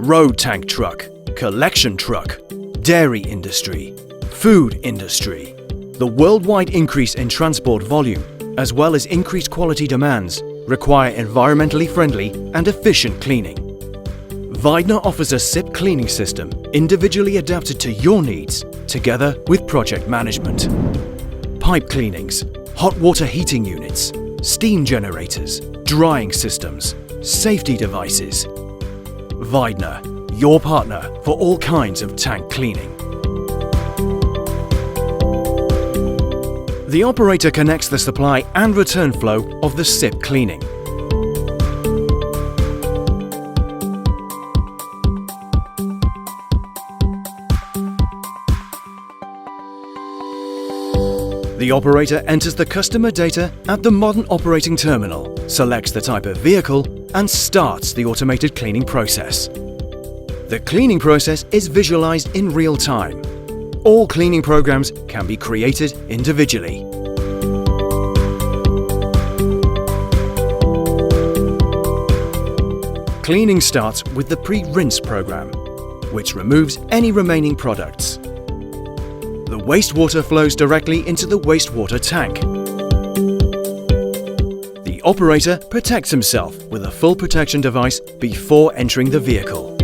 road tank truck, collection truck, dairy industry, food industry. The worldwide increase in transport volume, as well as increased quality demands, require environmentally friendly and efficient cleaning. Weidner offers a CIP cleaning system individually adapted to your needs, together with project management. Pipe cleanings, hot water heating units, steam generators, drying systems, safety devices. Weidner, your partner for all kinds of tank cleaning. The operator connects the supply and return flow of the CIP cleaning. The operator enters the customer data at the modern operating terminal, selects the type of vehicle, and starts the automated cleaning process. The cleaning process is visualized in real time. All cleaning programs can be created individually. Cleaning starts with the pre-rinse program, which removes any remaining products. The wastewater flows directly into the wastewater tank. The operator protects himself with a full protection device before entering the vehicle.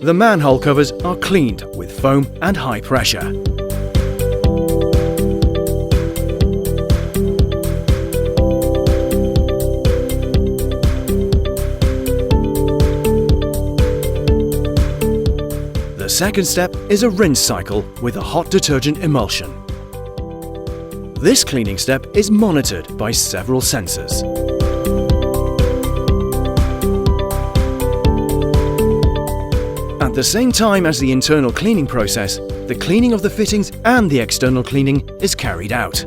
The manhole covers are cleaned with foam and high pressure. The second step is a rinse cycle with a hot detergent emulsion. This cleaning step is monitored by several sensors. At the same time as the internal cleaning process, the cleaning of the fittings and the external cleaning is carried out.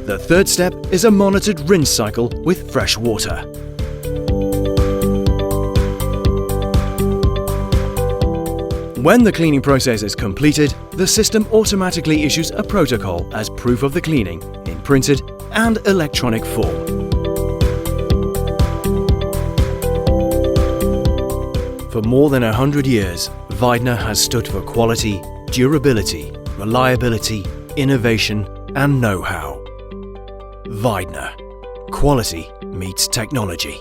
The third step is a monitored rinse cycle with fresh water. When the cleaning process is completed, the system automatically issues a protocol as proof of the cleaning in printed and electronic form. For more than 100 years, Weidner has stood for quality, durability, reliability, innovation, and know-how. Weidner. Quality meets technology.